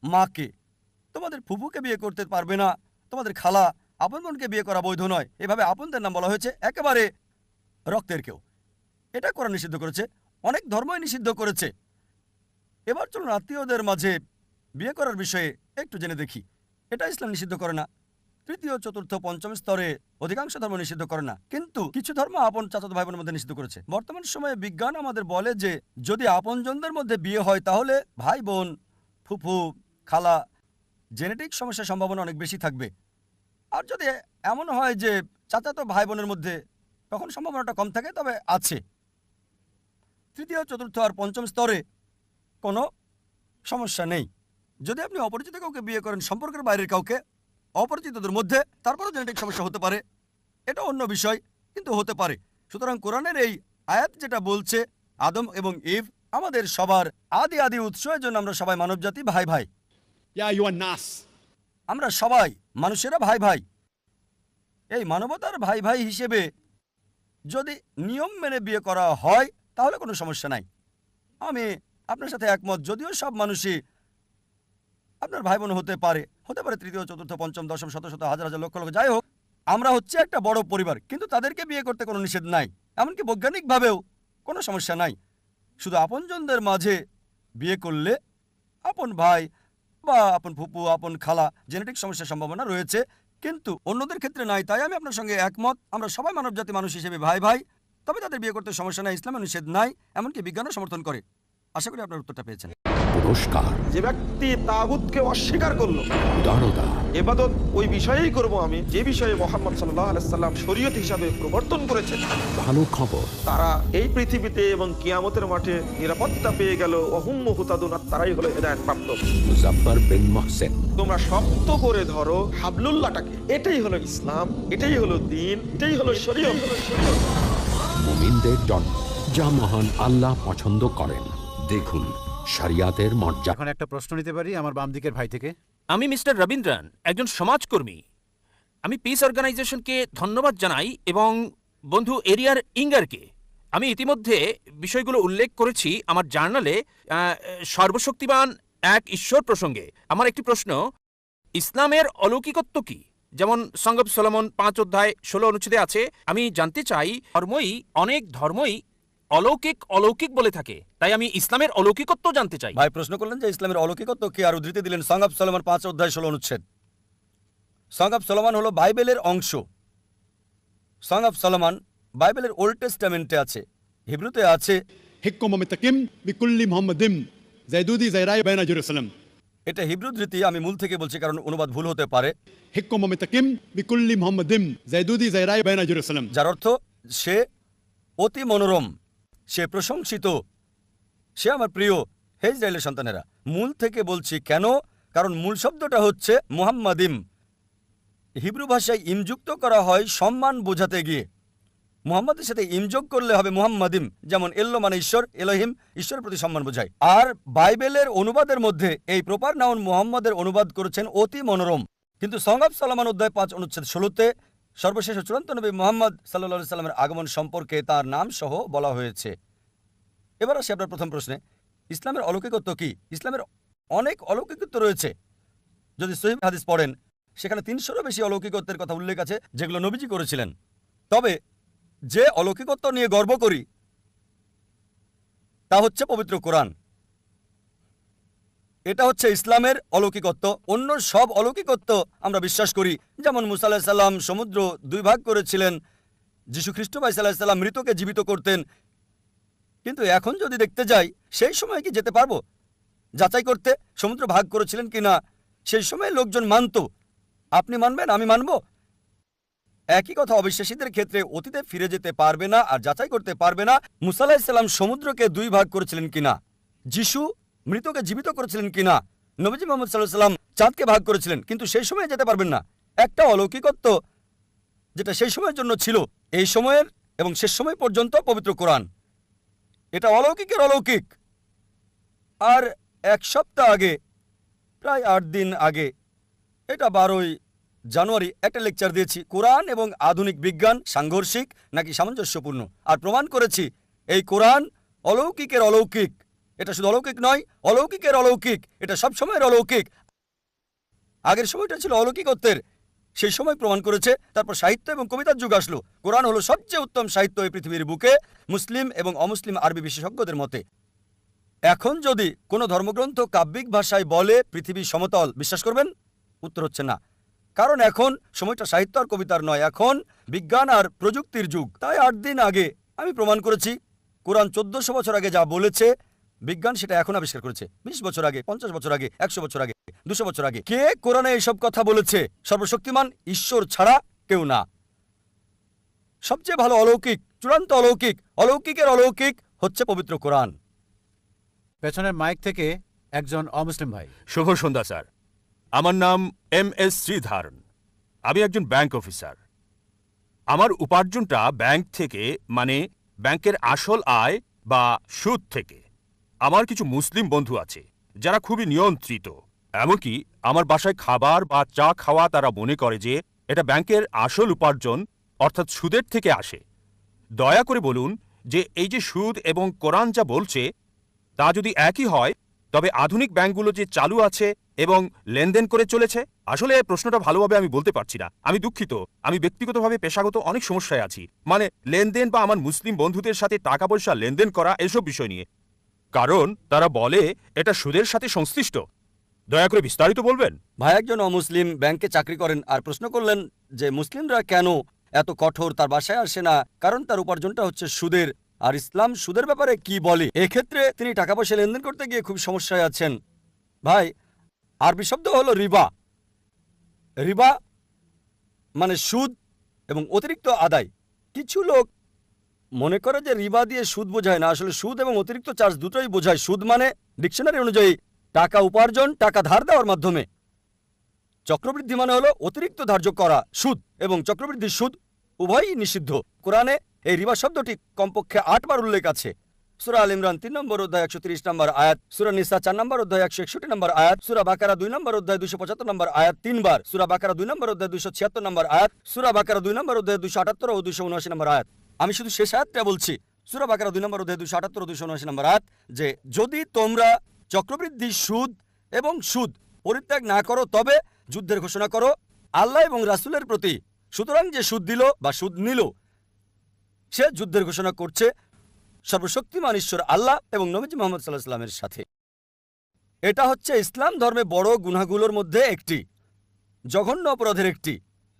মাকে, তোমাদের ফুফুকে বিয়ে করতে পারবে না, তোমাদের খালা, আপন বোনকে বিয়ে করা বৈধ নয়। এভাবে আপনদের নাম বলা হয়েছে, একেবারে রক্তের কেউ। এটা কোরআন নিষিদ্ধ করেছে, অনেক ধর্মই নিষিদ্ধ করেছে। এবার চলুন আত্মীয়দের মাঝে বিয়ে করার বিষয়ে একটু জেনে দেখি। এটা ইসলাম নিষিদ্ধ করে না। তৃতীয়, চতুর্থ, পঞ্চম স্তরে অধিকাংশ ধর্ম নিষিদ্ধ করে না, কিন্তু কিছু ধর্ম আপন চাচাতো ভাই বোনের মধ্যে নিষিদ্ধ করেছে। বর্তমান সময়ে বিজ্ঞান আমাদের বলে যে যদি আপনজনদের মধ্যে বিয়ে হয় তাহলে ভাই বোন, ফুফু, খালা, জেনেটিক সমস্যার সম্ভাবনা অনেক বেশি থাকবে। আর যদি এমন হয় যে চাচাতো ভাই বোনের মধ্যে, তখন সম্ভাবনাটা কম থাকে, তবে আছে। তৃতীয়, চতুর্থ আর পঞ্চম স্তরে কোনো সমস্যা নেই। যদি আপনি অপরিচিত কাউকে বিয়ে করেন, সম্পর্কের বাইরের কাউকে, অপরিচিতদের মধ্যে, তারপরও জেনেটিক সমস্যা হতে পারে, এটা অন্য বিষয়, কিন্তু হতে পারে। সুতরাং কোরআনের এই আয়াত যেটা বলছে আদম এবং ইভ আমাদের সবার আদি আদি উৎস, এর জন্য আমরা সবাই মানবজাতি, ভাই ভাই। يا أيها الناس আমরা সবাই মানুষেরা ভাই ভাই। এই মানবতার ভাই ভাই হিসেবে যদি নিয়ম মেনে বিয়ে করা হয় তাহলে কোনো সমস্যা নাই। আমি আপনার সাথে একমত, যদিও সব মানুষই আপনার ভাই বোন হতে পারে, তৃতীয়, চতুর্থ, পঞ্চম, দশম, শত শত, হাজার হাজার, লক্ষ লক্ষ, যাই হোক, আমরা হচ্ছে একটা বড় পরিবার, কিন্তু তাদেরকে বিয়ে করতে কোনো নিষেধ নাই, এমনকি বৈজ্ঞানিকভাবেও কোনো সমস্যা নাই। শুধু আপনজনদের মাঝে বিয়ে করলে আপন ভাই বা আপন ফুপু, আপন খালা, জেনেটিক সমস্যার সম্ভাবনা রয়েছে, কিন্তু অন্যদের ক্ষেত্রে নাই। তাই আমি আপনার সঙ্গে একমত, আমরা সবাই মানবজাতি মানুষ হিসেবে ভাই ভাই, তবে তাদের বিয়ে করতে সমস্যা নাই, ইসলামে নিষেধ নাই, এমনকি বিজ্ঞানও সমর্থন করে। আশা করি আপনার উত্তরটা পেয়েছেন। পুরস্কার, যে ব্যক্তি তাগুতকে অস্বীকার করলো, উদারতা, ইবাদত ওই বিষয়েই করব আমি যে বিষয়ে মুহাম্মদ সাল্লাল্লাহু আলাইহি সাল্লাম শরীয়ত হিসাবে প্রবর্তন করেছেন। ভালো খবর, তারা এই পৃথিবীতে এবং কিয়ামতের মাঠে নিরাপত্তা পেয়ে গেল। ওহুম মুহতাদুন, আর তারাই হলো হেদায়েত প্রাপ্ত। মুজাফফর বিন মুহসিন, তোমরা শক্ত করে ধরো হাবলুল্লাহটাকে, এটাই হলো ইসলাম, এটাই হলো দ্বীন, এটাই হলো শরীয়ত। মুমিনদের জন্য যা মহান আল্লাহ পছন্দ করেন। দেখুন শরিয়াতের মর্যাদা। এখন একটা প্রশ্ন নিতে পারি আমার বাম দিকের ভাই থেকে? আমি মিস্টার রবীন্দ্রন, একজন সমাজকর্মী। আমি পিস অর্গানাইজেশনকে ধন্যবাদ জানাই এবং বন্ধু এরিয়ার ইঙ্গারকে। আমি ইতিমধ্যে বিষয়গুলো উল্লেখ করেছি আমার জার্নালে সর্বশক্তিমান এক ঈশ্বর প্রসঙ্গে। আমার একটি প্রশ্ন, ইসলামের অলৌকিকত্ব কি? যেমন সং অব সলোমন 5 অধ্যায় 16 অনুচ্ছেদে আছে। আমি জানতে চাই, অনেক ধর্মই অলৌকিক অলৌকিক বলে থাকে, তাই আমি ইসলামের অলৌকিকত্ব জানতে চাই। ভাই প্রশ্ন করলেন যে ইসলামের অলৌকিকত্ব কি, আর উদ্ধৃতি দিলেন সং অফ সলোমন 5 অধ্যায় 16 অনুচ্ছেদ। সং অফ সলোমন হলো বাইবেলের অংশ। সং অফ সলোমন বাইবেলের ওল্ড টেস্টামেন্টে আছে, হিব্রুতে আছে। حكم متكم بكل محمدم زيدودي زيراي بين جيروسلم এটা হিব্রু ধৃতি, আমি মূল থেকে বলছি কারণ অনুবাদ ভুল হতে পারে। حكم متكم بكل محمدم زيدودي زيراي بين جيروسلم যার অর্থ সে অতি মনোরম, সে প্রশংসিত, সে আমার প্রিয়। হে ইসরায়েলের সন্তানেরা, মূল থেকে বলছি কেন? কারণ মূল শব্দটা হচ্ছে মুহাম্মাদিম। হিব্রু ভাষায় ইমযুক্ত করা হয় সম্মান বোঝাতে গিয়ে। মুহাম্মাদের সাথে ইমযোগ করলে হবে মুহাম্মাদিম, যেমন এল্লো মানে ঈশ্বর, এলোহিম ঈশ্বরের প্রতি সম্মান বোঝায়। আর বাইবেলের অনুবাদের মধ্যে এই প্রপার নাউন মুহাম্মাদের অনুবাদ করেছেন অতি মনোরম। কিন্তু সং অফ সলোমন অধ্যায় 5 অনুচ্ছেদ 16-তে সর্বশেষ ও চূড়ান্ত নবী মুহাম্মদ সাল্লাল্লাহু সাল্লামের আগমন সম্পর্কে তার নাম সহ বলা হয়েছে। এবার আসি আপনার প্রথম প্রশ্নে, ইসলামের অলৌকিকত্ব কি? ইসলামের অনেক অলৌকিকত্ব রয়েছে। যদি সহিহ হাদিস পড়েন, সেখানে 300-এরও বেশি অলৌকিকত্বের কথা উল্লেখ আছে যেগুলো নবীজি করেছিলেন। তবে যে অলৌকিকত্ব নিয়ে গর্ব করি তা হচ্ছে পবিত্র কোরআন। এটা হচ্ছে ইসলামের অলৌকিকত্ব। অন্য সব অলৌকিকত্ব আমরা বিশ্বাস করি, যেমন মুসা আলাইহিস সালাম সমুদ্র 2 ভাগ করেছিলেন, যীশু খ্রিস্ট ভাই সাল্লাল্লাহু আলাইহি সাল্লাম মৃতকে জীবিত করতেন। কিন্তু এখন যদি দেখতে যাই, সেই সময় কি যেতে পারবো যাচাই করতে সমুদ্র ভাগ করেছিলেন কিনা? সেই সময় লোকজন মানত, আপনি মানবেন, আমি মানব। একই কথা অবিশ্বাসীদের ক্ষেত্রে অতীতে ফিরে যেতে পারবে না আর যাচাই করতে পারবে না মুসা আলাইহিস সালাম সমুদ্রকে 2 ভাগ করেছিলেন কিনা, যিশু মৃতকে জীবিত করেছিলেন কিনা, নবীজি মুহাম্মদ সাল্লাল্লাহু আলাইহি সাল্লাম চাঁদকে ভাগ করেছিলেন, কিন্তু সেই সময়ে যেতে পারবেন না। একটা অলৌকিকত্ব যেটা সেই সময়ের জন্য ছিল, এই সময়ের এবং শেষ সময় পর্যন্ত পবিত্র কোরআন। এটা অলৌকিকের অলৌকিক। আর 1 সপ্তাহ আগে, প্রায় 8 দিন আগে, এটা 12ই জানুয়ারি একটা লেকচার দিয়েছি, কোরআন এবং আধুনিক বিজ্ঞান সাংঘর্ষিক নাকি সামঞ্জস্যপূর্ণ। আর প্রমাণ করেছি এই কোরআন অলৌকিকের অলৌকিক। এটা শুধু অলৌকিক নয়, অলৌকিকের অলৌকিক। এটা সব সময়ের অলৌকিক। আগের সময়টা ছিল অলৌকিকত্বের, সেই সময় প্রমাণ করেছে। তারপর সাহিত্য এবং কবিতার যুগ আসলো। কোরআন হলো সবচেয়ে উত্তম সাহিত্য এই পৃথিবীর বুকে, মুসলিম এবং অমুসলিম আরবি বিশেষজ্ঞদের মতে। এখন যদি কোনো ধর্মগ্রন্থ কাব্যিক ভাষায় বলে পৃথিবী সমতল, বিশ্বাস করবেন? উত্তর হচ্ছে না। কারণ এখন সময়টা সাহিত্য আর কবিতার নয়, এখন বিজ্ঞান আর প্রযুক্তির যুগ। তাই 8 দিন আগে আমি প্রমাণ করেছি কোরআন 1400 বছর আগে যা বলেছে, বিজ্ঞান সেটা এখন আবিষ্কার করেছে। 20 বছর আগে, 50 বছর আগে, 100 বছর আগে, 200 বছর আগে। কে কোরআনে এইসব কথা বলেছে? সর্বশক্তিমান ঈশ্বর ছাড়া কেউ না। সবচেয়ে ভালো অলৌকিক, চূড়ান্ত অলৌকিক, অলৌকিকের অলৌকিক হচ্ছে পবিত্র কোরআন। পেছনের মাইক থেকে একজন অমুসলিম ভাই। শুভ সন্ধ্যা স্যার, আমার নাম MS শ্রীধরন। আমি একজন ব্যাংক অফিসার। আমার উপার্জনটা ব্যাংক থেকে, মানে ব্যাংকের আসল আয় বা সুদ থেকে। আমার কিছু মুসলিম বন্ধু আছে যারা খুবই নিয়ন্ত্রিত। এমনকি আমার বাসায় খাবার বা চা খাওয়া তারা মনে করে যে এটা ব্যাংকের আসল উপার্জন অর্থাৎ সুদের থেকে আসে। দয়া করে বলুন যে এই যে সুদ এবং কোরআন যা বলছে তা যদি একই হয়, তবে আধুনিক ব্যাংকগুলো যে চালু আছে এবং লেনদেন করে চলেছে। আসলে প্রশ্নটা ভালোভাবে আমি বলতে পারছি না, আমি দুঃখিত। আমি ব্যক্তিগতভাবে পেশাগত অনেক সমস্যায় আছি, মানে লেনদেন বা আমার মুসলিম বন্ধুদের সাথে টাকা পয়সা লেনদেন করা এসব বিষয় নিয়ে। কারণ তারা বলে এটা সুদের সাথে সংশ্লিষ্ট। দয়া করে বিস্তারিত বলবেন। ভাই একজন অমুসলিম ব্যাংকে চাকরি করেন আর প্রশ্ন করলেন যে মুসলিমরা কেন এত কঠোর, তার বাসায় আসে না, কারণ তার উপার্জনটা হচ্ছে সুদের। আর ইসলাম সুদের ব্যাপারে কি বলে? এক্ষেত্রে তিনি টাকা পয়সা লেনদেন করতে গিয়ে খুব সমস্যায় আছেন। ভাই, আরবি শব্দ হলো রিবা। রিবা মানে সুদ এবং অতিরিক্ত আদায়। কিছু লোক মনে করে যে রিবা দিয়ে সুদ বোঝায় না, আসলে সুদ এবং অতিরিক্ত চার্জ দুটোই বোঝায়। সুদ মানে ডিকশনারি অনুযায়ী টাকা উপার্জন, টাকা ধার দেওয়ার মাধ্যমে। চক্রবৃদ্ধি মানে হলো অতিরিক্ত ধার্য করা সুদ, এবং চক্রবৃদ্ধির সুদ উভয়ই নিষিদ্ধ। কোরআনে এই রিবা শব্দটি কমপক্ষে 8 বার উল্লেখ আছে। সূরা আল ইমরান 3 নম্বর অধ্যায় 130 নম্বর আয়াত, সূরা নিসা 4 নম্বর অধ্যায় 161 নম্বর আয়াত, সূরা বাকারা 2 নম্বর অধ্যায় 275 নম্বর আয়াত 3 বার, সূরা বাকারা 2 নম্বর অধ্যায় 276 নম্বর আয়াত, সূরা বাকারা 2 নম্বর অধ্যায় 278 ও 279 নম্বর আয়াত। আমি শুধু শেষ আয়াতটা বলছি, সূরা বাকারা 2 নম্বর অধ্যায় 278 ও 279 নম্বর আয়াত, যে যদি তোমরা চক্রবৃদ্ধি সুদ এবং সুদ পরিত্যাগ না করো তবে যুদ্ধের ঘোষণা করো আল্লাহ এবং রাসূলের প্রতি। সুতরাং যে সুদ দিল বা সুদ নিল সে যুদ্ধের ঘোষণা করছে সর্বশক্তিমান ঈশ্বর আল্লাহ এবং নবীজি মুহাম্মদ সাল্লাল্লাহু আলাইহি ওয়াসাল্লামের সাথে। এটা হচ্ছে ইসলাম ধর্মে বড় গুনাহগুলোর মধ্যে একটি, জঘন্য অপরাধের একটি।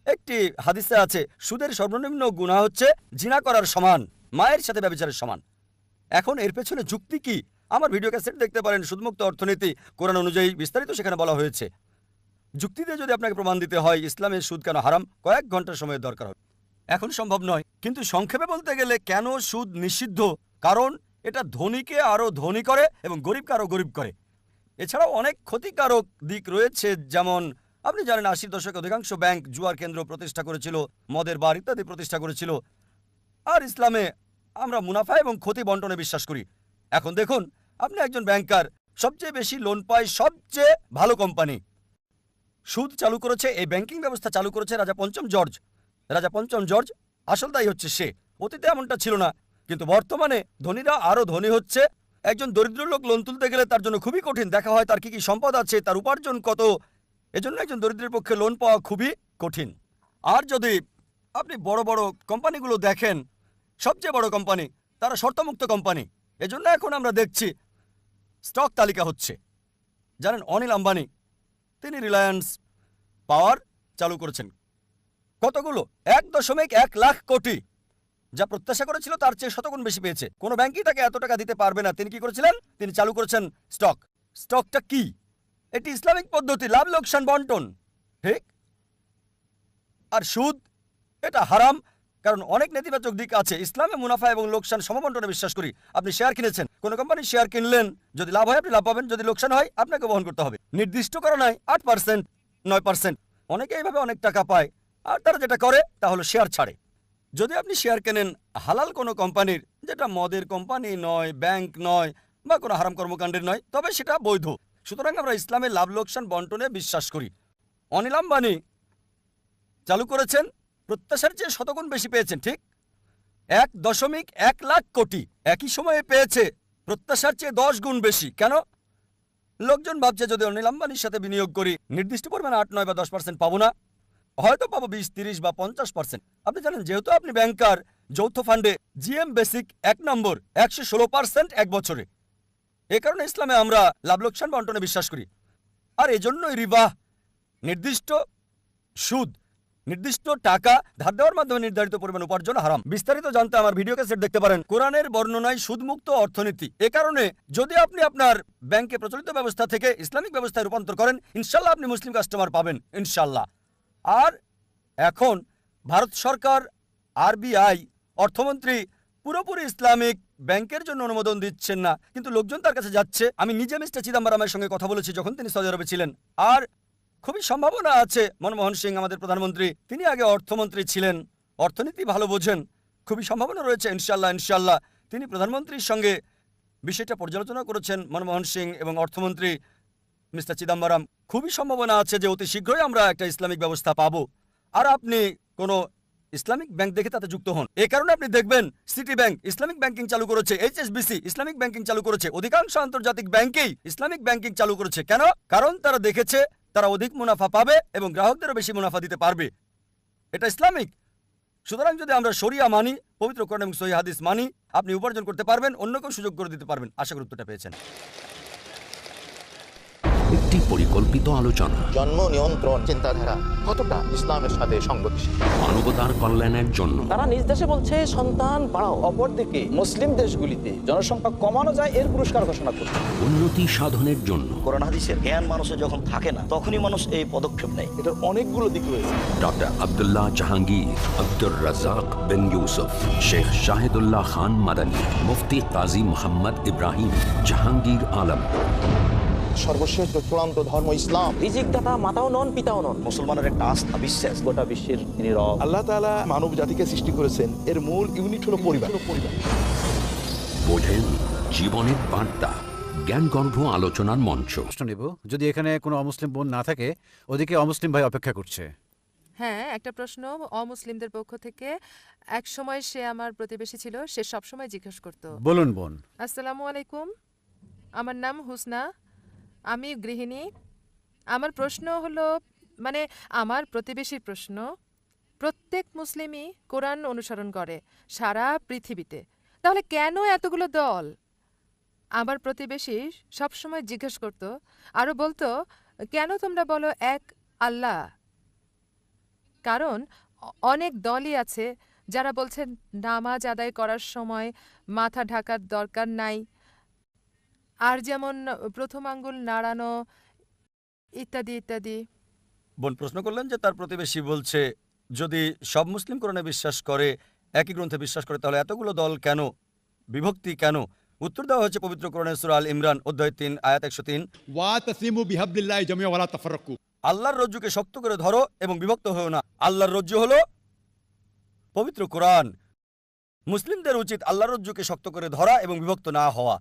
একটি হাদিসে আছে সুদের সর্বনিম্ন গুনাহ হচ্ছে জিনা করার সমান, মায়ের সাথে ব্যভিচারের সমান। এখন এর পেছনে যুক্তি কি? আমার ভিডিও ক্যাসেট দেখতে পারেন, সুদমুক্ত অর্থনীতি, কোরআন অনুযায়ী বিস্তারিত সেখানে বলা হয়েছে। যুক্তি দিয়ে যদি আপনাকে প্রমাণ দিতে হয় ইসলামের সুদ কেন হারাম, কয়েক ঘন্টার সময়ের দরকার হবে। এখন সম্ভব নয়, কিন্তু সংক্ষেপে বলতে গেলে কেন সুদ নিষিদ্ধ, কারণ এটা ধনীকে আরও ধনী করে এবং গরিবকে আরও গরিব করে। এছাড়াও অনেক ক্ষতিকারক দিক রয়েছে, যেমন আপনি জানেন 80 দশকে অধিকাংশ ব্যাংক জুয়ার কেন্দ্র প্রতিষ্ঠা করেছিল, মদের বার ইত্যাদি প্রতিষ্ঠা করেছিল। আর ইসলামে আমরা মুনাফা এবং ক্ষতি বন্টনে বিশ্বাস করি। এখন দেখুন, আপনি একজন ব্যাংকার, সবচেয়ে বেশি লোন পায় সবচেয়ে ভালো কোম্পানি। সুদ চালু করেছে, এই ব্যাংকিং ব্যবস্থা চালু করেছে রাজা পঞ্চম জর্জ। রাজা পঞ্চম জর্জ আসল দায়ী হচ্ছে সে। অতীতে এমনটা ছিল না, কিন্তু বর্তমানে ধনীরা আরও ধনী হচ্ছে। একজন দরিদ্র লোক লোন তুলতে গেলে তার জন্য খুবই কঠিন। দেখা হয় তার কি কি সম্পদ আছে, তার উপার্জন কত। এজন্য একজন দরিদ্রের পক্ষে লোন পাওয়া খুবই কঠিন। আর যদি আপনি বড় বড় কোম্পানিগুলো দেখেন, সবচেয়ে বড় কোম্পানি তারা শর্তমুক্ত কোম্পানি। এজন্য এখন আমরা দেখছি স্টক তালিকা হচ্ছে। জানেন অনিল আম্বানি, তিনি রিলায়েন্স পাওয়ার চালু করেছেন। কতগুলো? 1.1 লাখ কোটি। যা প্রত্যাশা করেছিল তার চেয়ে শতগুণ বেশি পেয়েছে। কোনো ব্যাংকই তাকে এত টাকা দিতে পারবে না। তিনি কি করেছিলেন? তিনি চালু করেছেন স্টক। স্টকটা কি? এটি ইসলামিক পদ্ধতি, লাভ লোকসান বন্টন, ঠিক? আর সুদ এটা হারাম, কারণ অনেক নেতিবাচক দিক আছে। ইসলামে মুনাফা এবং লোকসান সমবন্টনে বিশ্বাস করি। আপনি শেয়ার কিনেছেন, কোনো কোম্পানির শেয়ার কিনলেন, যদি লাভ হয় আপনি লাভ পাবেন, যদি লোকসান হয় আপনাকে বহন করতে হবে। নির্দিষ্ট করা নয় 8%, 9%। অনেকে এইভাবে অনেক টাকা পায়। আর তারা যেটা করে তা হলো শেয়ার ছাড়ে। যদি আপনি শেয়ার কেনেন হালাল কোনো কোম্পানির, যেটা মদের কোম্পানি নয়, ব্যাংক নয়, বা কোনো হারাম কর্মকাণ্ডের নয়, তবে সেটা বৈধ। সুতরাং আমরা ইসলামে লাভ লোকসান বন্টনে বিশ্বাস করি। অনিল আম্বানি চালু করেছেন, প্রত্যাশার চেয়ে শতগুণ বেশি পেয়েছেন, ঠিক? 1.1 লাখ কোটি একই সময়ে পেয়েছে, প্রত্যাশার চেয়ে 10 গুণ বেশি। কেন? লোকজন ভাবছে যদি অনিল আম্বানির সাথে বিনিয়োগ করি নির্দিষ্ট পরিমাণে 8, 9 বা 10% পাবো না, হয়তো পাবো 20, 30 বা 50%। আপনি জানেন যেহেতু আপনি ব্যাংকার, যৌথ ফান্ডে জিএম বেসিক 1 নম্বর 116% এক বছরে। এ কারণে ইসলামে আমরা লাভ লোকসান বন্টনে বিশ্বাস করি। আর এজন্যই রিবা, নির্দিষ্ট সুদ, নির্দিষ্ট টাকা ধার দেওয়ার মাধ্যমে নির্ধারিত পরিমাণ উপার্জন হারাম। বিস্তারিত জানতে আমার ভিডিও ক্যাসেট দেখতে পারেন। কোরআনের বর্ণনায় সুদমুক্ত অর্থনীতি। এ কারণে যদি আপনি আপনার ব্যাংকে প্রচলিত ব্যবস্থা থেকে ইসলামিক ব্যবস্থায় রূপান্তর করেন, ইনশাল্লাহ আপনি মুসলিম কাস্টমার পাবেন, ইনশাল্লাহ। আর এখন ভারত সরকার, আরবিআই, অর্থমন্ত্রী পুরোপুরি ইসলামিক ব্যাংকের জন্য অনুমোদন দিচ্ছেন না, কিন্তু লোকজন তার কাছে যাচ্ছে। আমি নিজে মিস্টার চিদাম্বরমের সঙ্গে কথা বলেছি যখন তিনি সৌদি আরবে ছিলেন। আর খুবই সম্ভাবনা আছে মনমোহন সিং আমাদের প্রধানমন্ত্রী, তিনি আগে অর্থমন্ত্রী ছিলেন, অর্থনীতি ভালো বোঝেন। খুবই সম্ভাবনা রয়েছে ইনশাল্লাহ, ইনশাল্লাহ তিনি প্রধানমন্ত্রীর সঙ্গে বিষয়টা পর্যালোচনা করেছেন, মনমোহন সিং এবং অর্থমন্ত্রী মিস্টার চিদাম্বরম। খুবই সম্ভাবনা আছে যে অতি শীঘ্রই আমরা একটা ইসলামিক ব্যবস্থা পাবো। আর আপনি কোনো ইসলামিক ব্যাংক দেখে তাতে যুক্ত হন। এই কারণে আপনি দেখবেন সিটি ব্যাংক ইসলামিক ব্যাংকিং চালু করেছে, এইচএসবিসি ইসলামিক ব্যাংকিং চালু করেছে, অধিকাংশ আন্তর্জাতিক ব্যাংকেই ইসলামিক ব্যাংকিং চালু করেছে। কেন? কারণ তারা দেখেছে তারা অধিক মুনাফা পাবে এবং গ্রাহকদেরও বেশি মুনাফা দিতে পারবে। এটা ইসলামিক। সুতরাং যদি আমরা শরিয়া মানি, পবিত্র কোরআন এবং সহিহ হাদিস মানি, আপনি উপার্জন করতে পারবেন, অন্য কেউ সুযোগ করে দিতে পারবেন। আশা করি উত্তরটা পেয়েছেন। একটি পরিকল্পিত আলোচনা, জন্ম নিয়ন্ত্রণ চিন্তাধারা কতটা ইসলামের সাথে সংগতিশীল, মানবতার কল্যাণের জন্য। তারা নিজ দেশে বলছে সন্তান বাড়াও, অপরদিকে মুসলিম দেশগুলিতে জনসংখ্যা কমানো যায় এর পুরস্কার ঘোষণা করছে। উন্নতি সাধনের জন্য কোরআন হাদিসের জ্ঞান মানুষের যখন থাকে না, তখনই মানুষ এই পদক্ষেপ নেয়। এটার অনেকগুলো দিক রয়েছে। ডক্টর আব্দুল্লাহ জাহাঙ্গীর, আব্দুর রাজাক বিন ইউসুফ, শেখ শাহিদুল্লাহ খান মাদানী, মুফতি কাজী মোহাম্মদ ইব্রাহিম, জাহাঙ্গীর আলম। সর্বশেষ ও চূড়ান্ত ধর্ম ইসলাম। রিজিক দাতা মাতাও নন, পিতাও নন। মুসলমানের একটা আস্থা বিশ্বাস। গোটা বিশ্বের তিনি রব। আল্লাহ তাআলা মানব জাতিকে সৃষ্টি করেছেন, এর মূল ইউনিট হলো পরিবার। বোঝেন জীবনের বার্তা, জ্ঞানগর্ভ আলোচনার মঞ্চ। প্রশ্ন নেব, যদি এখানে কোনো অমুসলিম বোন না থাকে, ওদিকে অমুসলিম ভাই অপেক্ষা করছে। হ্যাঁ, একটা প্রশ্ন অমুসলিমদের পক্ষ থেকে। এক সময় সে আমার প্রতিবেশী ছিল, সে সব সময় জিজ্ঞেস করত। বলুন বোন। আসসালামু আলাইকুম, আমার নাম হুসনা, আমি গৃহিণী। আমার প্রশ্ন হলো, মানে আমার প্রতিবেশীর প্রশ্ন, প্রত্যেক মুসলিমই কোরআন অনুসরণ করে সারা পৃথিবীতে, তাহলে কেন এতগুলো দল? আমার প্রতিবেশী সবসময় জিজ্ঞেস করত, আরও বলতো, কেন তোমরা বলো এক আল্লাহ? কারণ অনেক দলই আছে যারা বলছেন নামাজ আদায় করার সময় মাথা ঢাকার দরকার নাই, আর যেমন প্রথম আঙ্গুল নাড়ানো ইত্যাদি ইত্যাদি। বোন প্রশ্ন করলেন যে তার প্রতিবেশী বলছে যদি সব মুসলিম কোরআনে বিশ্বাস করে, একই গ্রন্থে বিশ্বাস করে, তাহলে এতগুলো দল কেন, বিভক্তি কেন? উত্তর দেওয়া হয়েছে পবিত্র কোরআনের সূরা আল ইমরান অধ্যায় 3 আয়াত 103। ওয়াতাসিমু বিহাবলিল্লাহি জামিআ ওয়া লা তাফাররাকু। আল্লাহর রজ্জুকে শক্ত করে ধরো এবং বিভক্ত হও না। আল্লাহর রজ্জু হলো পবিত্র কোরআন। মুসলিমদের উচিত আল্লাহর রজ্জুকে শক্ত করে ধরা এবং বিভক্ত না হওয়া।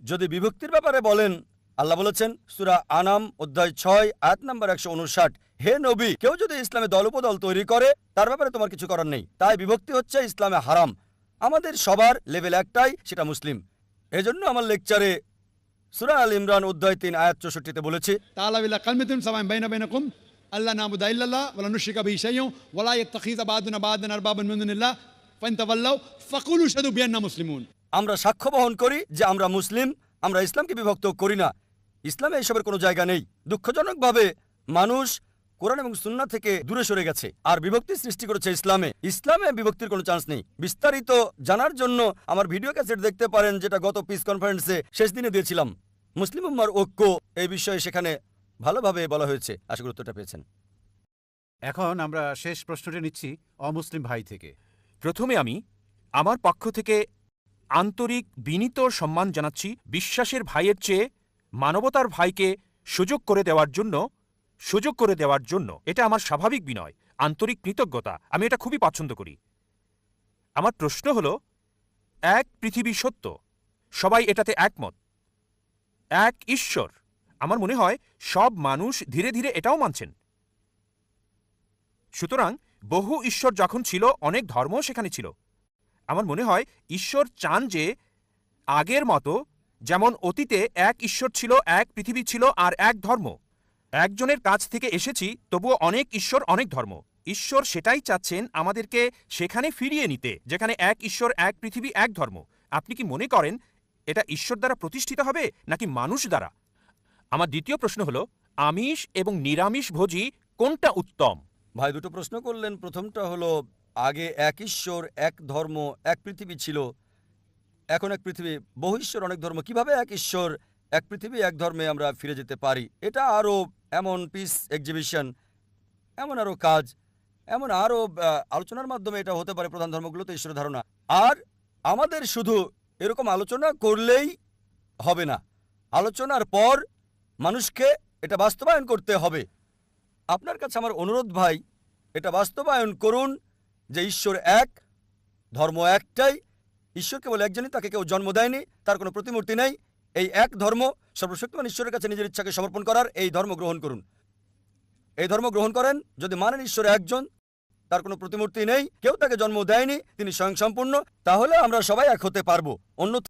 যদি বিভক্তির ব্যাপারে বলেন, আল্লাহ বলেছেন সূরা আনাম অধ্যায় 6 আয়াত নম্বর 159, হে নবী, কেউ যদি ইসলামে দল উপদল তৈরি করে তার ব্যাপারে তোমার কিছু করার নেই। তাই বিভক্তি হচ্ছে ইসলামে হারাম। আমাদের সবার লেভেল একটাই, সেটা মুসলিম। এজন্য আমার লেকচারে সূরা আল ইমরান অধ্যায় 3 আয়াত 64-তে বলেছি, তাআলা বিলা কালমাতুন সাওয়াইন বাইনা বাইনাকুম আল্লা নাবুদা ইল্লাল্লাহ ওয়া লা নুশরিকা বিহি শাইয়্যান ওয়া লা ইয়াত্তাখিযা বা'দুনা বা'দান আরবাবান মিন দুনিল্লাহ ফাইন তাওয়াল্লাউ ফাকুলু শাদু বিআন্না মুসলিমুন। আমরা সাক্ষ্য বহন করি যে আমরা মুসলিম, আমরা ইসলামকে বিভক্ত করি না। ইসলামে এসবের কোনো জায়গা নেই। দুঃখজনকভাবে মানুষ কোরআন এবং সুন্নাহ থেকে দূরে সরে গেছে আর বিভক্তি সৃষ্টি করেছে ইসলামে। ইসলামে বিভক্তির কোনো চান্স নেই। বিস্তারিত জানার জন্য আমার ভিডিও ক্যাসেট দেখতে পারেন, যেটা গত পিস কনফারেন্সে শেষ দিনে দিয়েছিলাম। মুসলিম উম্মার ঐক্য এই বিষয়ে সেখানে ভালোভাবে বলা হয়েছে। আশা করি উত্তরটা পেয়েছেন। এখন আমরা শেষ প্রশ্নটি নিচ্ছি অমুসলিম ভাই থেকে। প্রথমে আমি আমার পক্ষ থেকে আন্তরিক বিনীত সম্মান জানাচ্ছি বিশ্বাসের ভাইয়ের চেয়ে মানবতার ভাইকে সুযোগ করে দেওয়ার জন্য। এটা আমার স্বাভাবিক বিনয়, আন্তরিক কৃতজ্ঞতা। আমি এটা খুবই পছন্দ করি। আমার প্রশ্ন হল, এক পৃথিবী সত্য, সবাই এটাতে একমত, এক ঈশ্বর। আমার মনে হয় সব মানুষ ধীরে ধীরে এটাও মানছেন। সুতরাং বহু ঈশ্বর যখন ছিল, অনেক ধর্মও সেখানে ছিল। আমার মনে হয় ঈশ্বর চান যে আগের মতো, যেমন অতীতে এক ঈশ্বর ছিল, এক পৃথিবী ছিল আর এক ধর্ম, একজনের কাছ থেকে এসেছি, তবুও অনেক ঈশ্বর, অনেক ধর্ম। ঈশ্বর সেটাই চাচ্ছেন আমাদেরকে সেখানে ফিরিয়ে নিতে, যেখানে এক ঈশ্বর, এক পৃথিবী, এক ধর্ম। আপনি কি মনে করেন এটা ঈশ্বর দ্বারা প্রতিষ্ঠিত হবে নাকি মানুষ দ্বারা? আমার দ্বিতীয় প্রশ্ন হল, আমিষ এবং নিরামিষ ভোজী কোনটা উত্তম? ভাই দুটো প্রশ্ন করলেন। প্রথমটা হলো, আগে এক ঈশ্বর, এক ধর্ম, এক পৃথিবী ছিল, এখন এক পৃথিবী, বহু ঈশ্বর, অনেক ধর্ম। কিভাবে এক ঈশ্বর, এক পৃথিবী, এক ধর্মে আমরা ফিরে যেতে পারি? এটা আরও এমন পিস এক্সিবিশন, এমন আরও কাজ, এমন আরও আলোচনার মাধ্যমে এটা হতে পারে। প্রধান ধর্মগুলোতে ঈশ্বরের ধারণা। আর আমাদের শুধু এরকম আলোচনা করলেই হবে না, আলোচনার পর মানুষকে এটা বাস্তবায়ন করতে হবে। আপনার কাছে আমার অনুরোধ ভাই, এটা বাস্তবায়ন করুন যে ঈশ্বর এক, ধর্ম একটাই। ঈশ্বর কেবল একজনই, তাকে কেউ জন্ম দেয়নি, তার কোনো প্রতিমূর্তি নেই। এই এক ধর্ম, সর্বশক্তিমান ঈশ্বরের কাছে নিজের ইচ্ছাকে সমর্পণ করার এই ধর্ম গ্রহণ করুন। এই ধর্ম গ্রহণ করেন। যদি মানেন ঈশ্বর একজন, তার কোনো প্রতিমূর্তি নেই, কেউ তাকে জন্ম দেয়নি, তিনি স্বয়ংসম্পূর্ণ, তাহলে আমরা সবাই এক হতে পারবো। অন্য